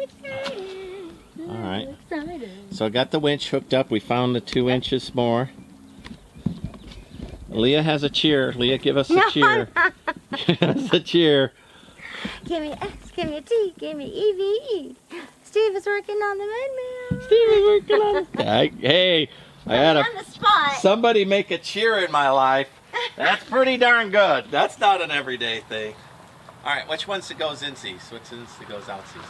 excited. All right. Excited. So I got the winch hooked up. We found the 2 inches more. Leah has a cheer. Leah, give us a cheer. Give us a cheer. Give me S, give me a T, give me EVE. Steve is working on the windmill. Steve is working on it. Hey, I had on the spot. somebody make a cheer in my life. That's pretty darn good. That's not an everyday thing. All right, which one's that goes insies? Which one's that goes outsies?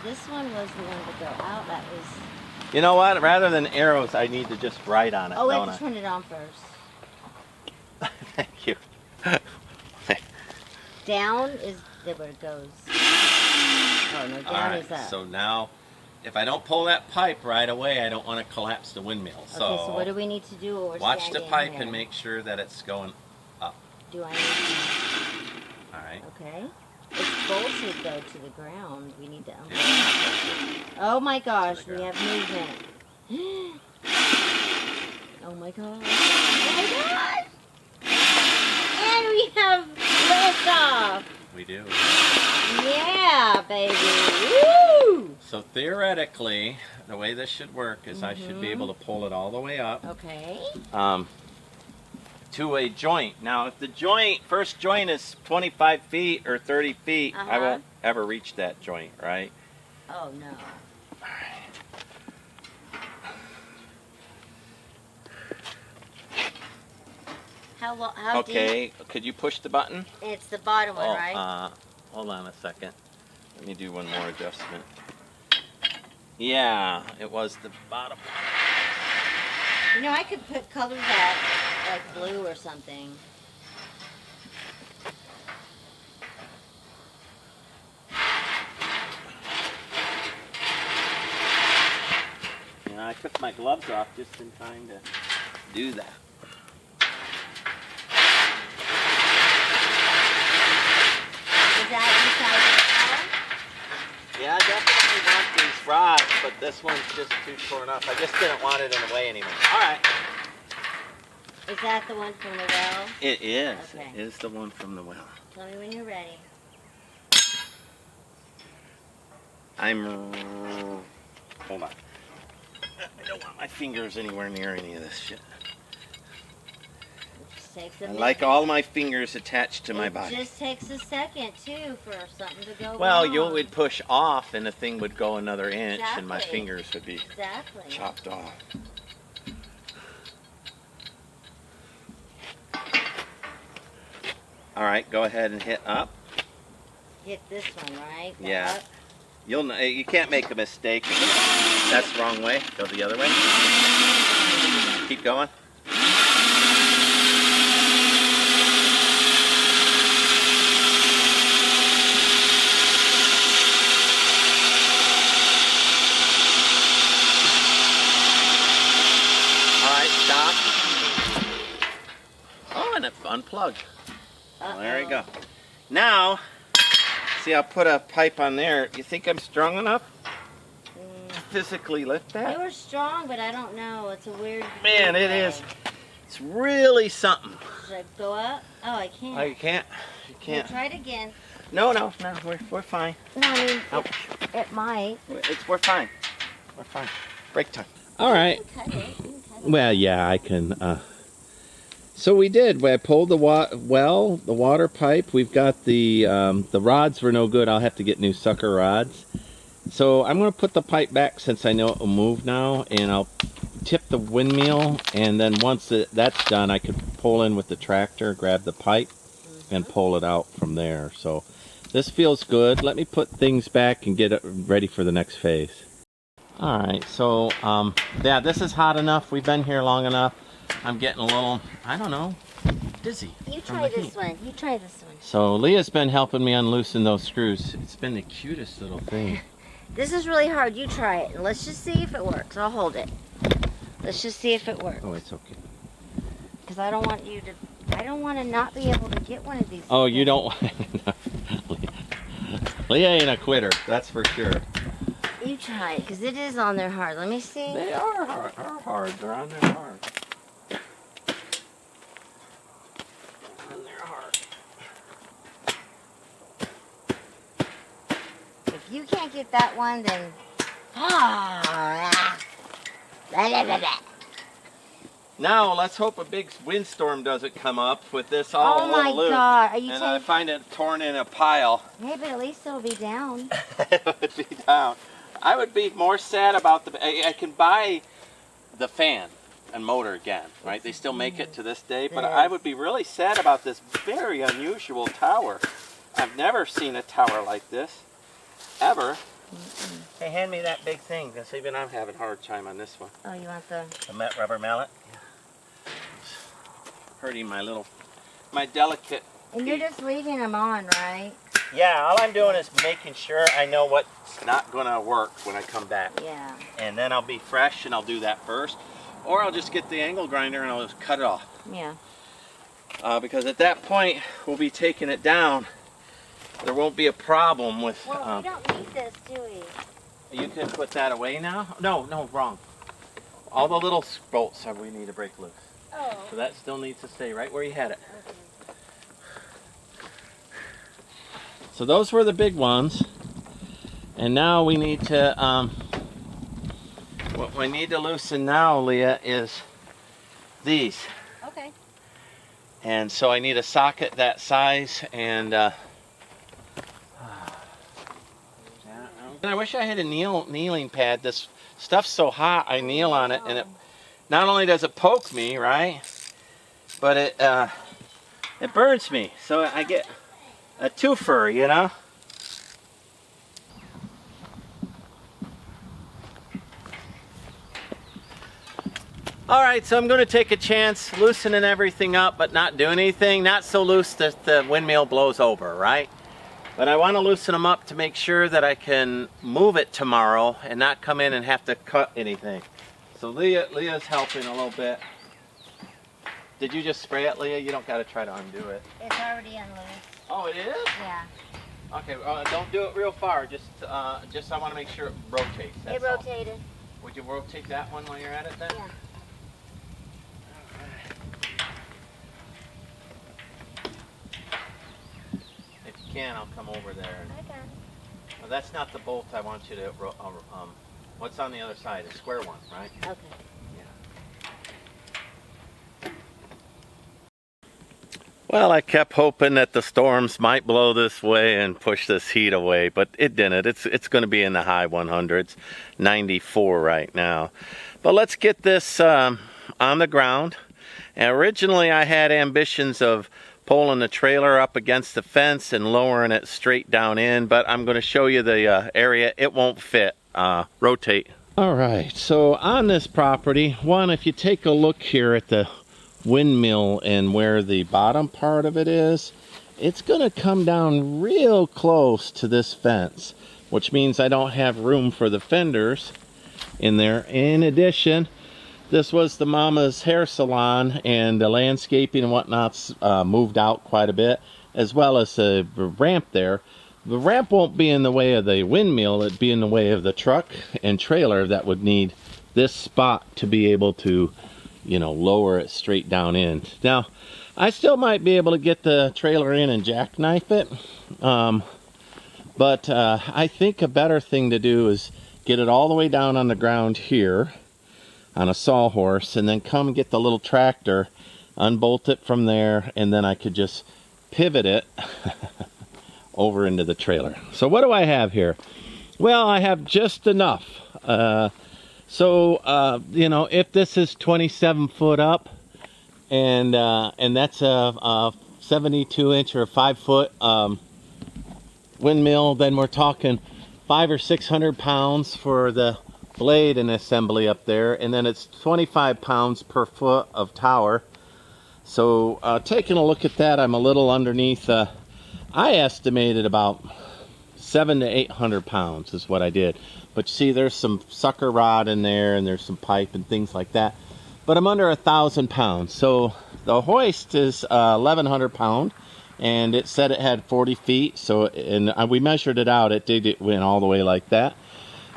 This one was the one to go out. That was. You know what? Rather than arrows, I need to just write on it. Oh, we have to turn it on first. Thank you. Down is where it goes. Oh, no, down is up. So now, if I don't pull that pipe right away, I don't want to collapse the windmill. Okay, so what do we need to do? Watch the pipe and make sure that it's going up. Do I need to? All right. Okay. It's bolted though to the ground. We need to unbolt. Oh my gosh, we have movement. Oh my gosh. Oh my gosh! And we have lift off. We do. Yeah, baby. Woo! So theoretically, the way this should work is I should be able to pull it all the way up. Okay. To a joint. Now, if the first joint is 25 feet or 30 feet, I won't ever reach that joint, right? Oh no. How okay, deep? could you push the button? It's the bottom one, right? Hold on a second. Let me do one more adjustment. Yeah, it was the bottom one. You know, I could put colors that, like blue or something. You know, I took my gloves off just in time to do that. Is that inside the car? Yeah, I definitely want these rods, but this one's just too torn up. I just didn't want it in the way anymore. All right. Is that the one from the well? It is. Okay. It is the one from the well. Tell me when you're ready. Hold on. I don't want my fingers anywhere near any of this shit. I like all my fingers attached to my body. It just takes a second, too, for something to go Well, wrong. you would push off and the thing would go another inch and my Exactly. fingers would be chopped off. All right, go ahead and hit up. Hit this one, right? Yeah. You can't make a mistake. That's the wrong way. Go the other way. Keep going. Stop. Oh, and it unplugged. Well, there you go. Now, see, I'll put a pipe on there. You think I'm strong enough to physically lift that? They were strong, but I don't know. It's a weird. Man, it is. It's really something. Should I go up? Oh, I can't. Oh, you can't. You can't. Try it again. No, we're fine. No, I mean, Oh. it might. We're fine. We're fine. Break time. All right. Well, yeah, I can. So we did. I pulled the water pipe. We've got the rods were no good. I'll have to get new sucker rods. So I'm going to put the pipe back since I know it will move now, and I'll tip the windmill. And then once that's done, I could pull in with the tractor, grab the pipe, and pull it out from there. So this feels good. Let me put things back and get it ready for the next phase. Alright, so, yeah, this is hot enough. We've been here long enough. I'm getting a little, I don't know, dizzy. You try this one. You try this one. So, Leah's been helping me unloosen those screws. It's been the cutest little thing. This is really hard. You try it. And let's just see if it works. I'll hold it. Let's just see if it works. Oh, it's okay. Because I don't want you to, I don't want to not be able to get one of these. Oh, you don't want Leah ain't a quitter, that's for sure. You try it, because it is on there hard. Let me see. They are hard. They're on there hard. If If you can't get that one, then... Now, let's hope a big windstorm doesn't come up with this all Oh my loose. God, are you and I find it torn in a pile. Hey, but at least it'll be down. It would be down. I would be more sad about I can buy the fan and motor again, right? They still make it to this day, but I would be really sad about this very unusual tower. I've never seen a tower like this, ever. Hey, hand me that big thing, because even I'm having a hard time on this one. Oh, you want the... Rubber mallet? Yeah. It's hurting my delicate... And you're just leaving them on, right? Yeah, all I'm doing is making sure I know what's not going to work when I come back. Yeah. And then I'll be fresh and I'll do that first. Or I'll just get the angle grinder and I'll just cut it off. Yeah. Because at that point, we'll be taking it down. There won't be a problem with... Well, we don't need this, do we? You can put that away now? No, wrong. All the little bolts we need to break loose. Oh. So that still needs to stay right where you had it. Okay. So those were the big ones. And now we need to... what we need to loosen now, Leah, is these. Okay. And so I need a socket that size and... I wish I had a kneeling pad. This stuff's so hot, I kneel on it, and it not only does it poke me, right, but it burns me. So I get a twofer, you know. All right, so I'm going to take a chance loosening everything up, but not doing anything. Not so loose that the windmill blows over, right? But I want to loosen them up to make sure that I can move it tomorrow and not come in and have to cut anything. So Leah's helping a little bit. Did you just spray it, Leah? You don't got to try to undo it. it's already unloosed. Oh, it is? Yeah. Okay, don't do it real far. Just I want to make sure it rotates. That's It rotated. all. Would you rotate that one while you're at it then? Yeah. I'll come over there. Okay. Well, that's not the bolt I want you to. What's on the other side? A square one, right? Okay. Yeah. Well, I kept hoping that the storms might blow this way and push this heat away, but it didn't. It's going to be in the high 100s, 94 right now. But let's get this on the ground. And originally, I had ambitions of pulling the trailer up against the fence and lowering it straight down in, but I'm going to show you the area. It won't fit. Rotate. All right, so on this property, if you take a look here at the windmill and where the bottom part of it is, it's going to come down real close to this fence, which means I don't have room for the fenders in there. In addition, this was the mama's hair salon, and the landscaping and whatnot's moved out quite a bit, as well as the ramp there. The ramp won't be in the way of the windmill, it'd be in the way of the truck and trailer that would need this spot to be able to, you know, lower it straight down in. Now, I still might be able to get the trailer in and jackknife it, but I think a better thing to do is get it all the way down on the ground here on a sawhorse, and then come get the little tractor, unbolt it from there, and then I could just pivot it over into the trailer. So what do I have here? Well, I have just enough. You know, if this is 27 foot up, and that's a 72 inch or a 5 foot windmill, then we're talking 500 or 600 pounds for the blade and assembly up there, and then it's 25 pounds per foot of tower. So taking a look at that, I'm a little underneath. I estimated about 700 to 800 pounds is what I did. But you see, there's some sucker rod in there, and there's some pipe and things like that. But I'm under 1,000 pounds. So the hoist is 1,100 pound, and it said it had 40 feet. So, and we measured it out. It went all the way like that.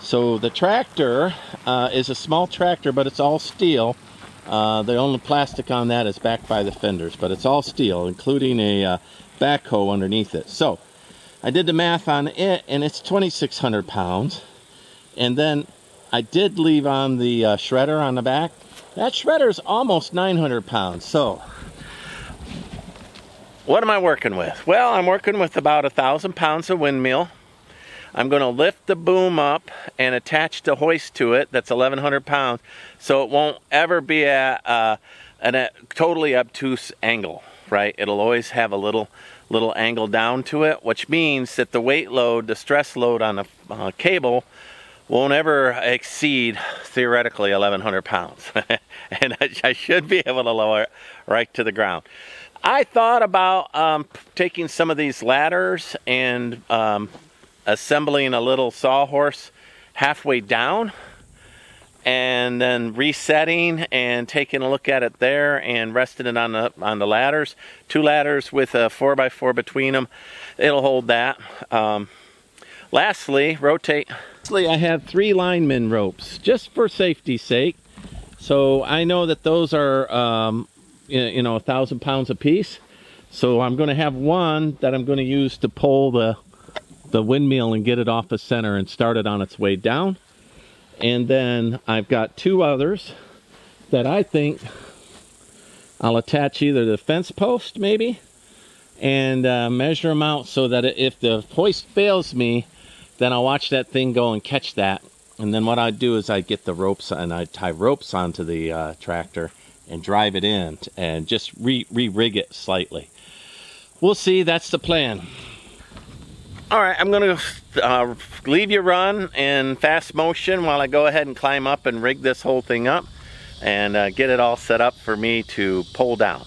So the tractor is a small tractor, but it's all steel. The only plastic on that is backed by the fenders, but it's all steel, including a backhoe underneath it. So I did the math on it, and it's 2,600 pounds. And then I did leave on the shredder on the back. That shredder is almost 900 pounds. So what am I working with? Well, I'm working with about 1,000 pounds of windmill. I'm going to lift the boom up and attach the hoist to it. That's 1,100 pounds. So it won't ever be at a totally obtuse angle, right? It'll always have a little angle down to it, which means that the weight load, the stress load on the cable won't ever exceed, theoretically, 1,100 pounds. And I should be able to lower it right to the ground. I thought about taking some of these ladders and assembling a little sawhorse halfway down, and then resetting and taking a look at it there and resting it on the ladders. 2 ladders with a 4x4 between them. It'll hold that. Lastly, rotate. Lastly, I have 3 lineman ropes just for safety's sake. So I know that those are 1,000 pounds a piece. So I'm going to have one that I'm going to use to pull the windmill and get it off the center and start it on its way down. And then I've got 2 others that I think I'll attach either to the fence post maybe, and measure them out so that if the hoist fails me, then I'll watch that thing go and catch that. And then what I do is I get the ropes and I tie ropes onto the tractor and drive it in and just re-rig it slightly. We'll see. That's the plan. All right, I'm going to leave you run in fast motion while I go ahead and climb up and rig this whole thing up and get it all set up for me to pull down.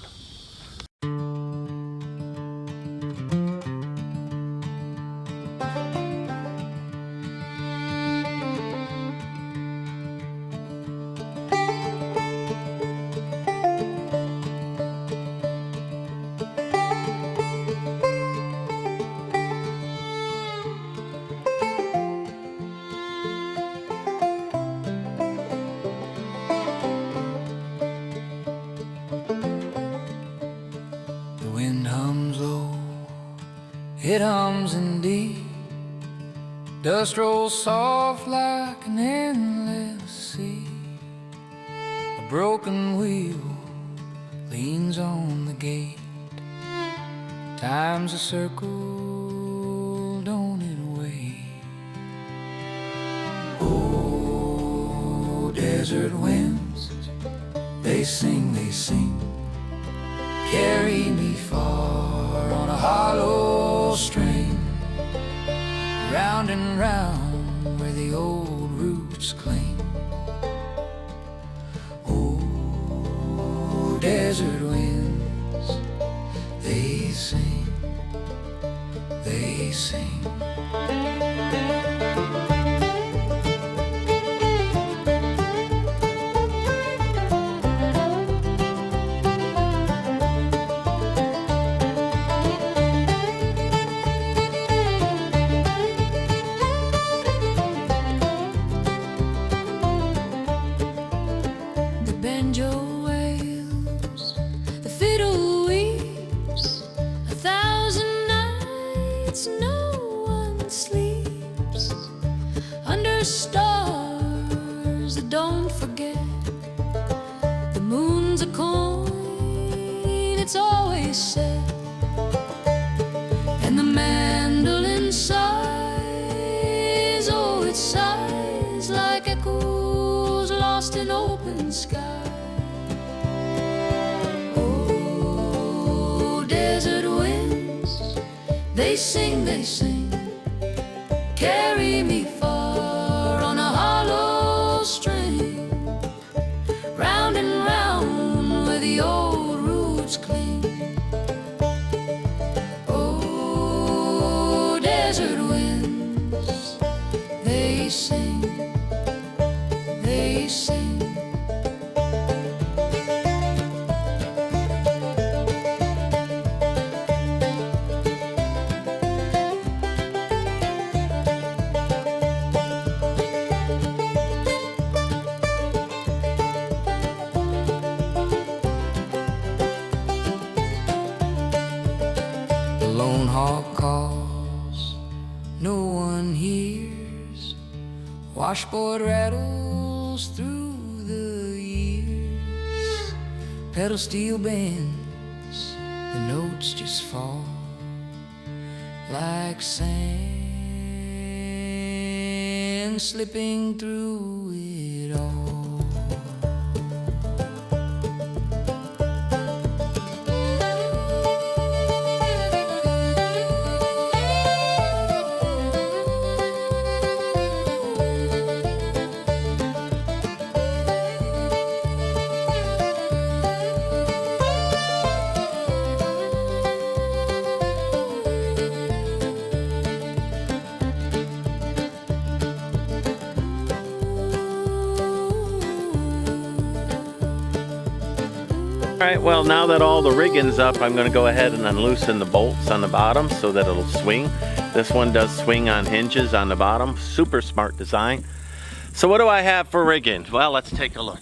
It hums indeed. Dust rolls soft like an endless sea. A broken wheel leans on the gate. Time's a circle, don't it wait? Oh, desert winds, they sing, carry me far on a hollow string, round and round where the old roots cling. Oh, desert winds, they sing, they sing. No one sleeps under stars that don't forget. The moon's a coin, it's always set, and the mandolin sighs, oh, it sighs like echoes lost in open sky. Oh, desert winds, they sing, carry me far on a hollow string, round and round where the old roots cling. Oh, desert winds, they sing, they sing. Lone hawk calls Washboard rattles through the years, pedal steel bends, the notes just fall like sand slipping through it all. Alright, well now that all the rigging's up, I'm going to go ahead and unloosen the bolts on the bottom so that it'll swing. This one does swing on hinges on the bottom. Super smart design. So what do I have for rigging? Well, let's take a look.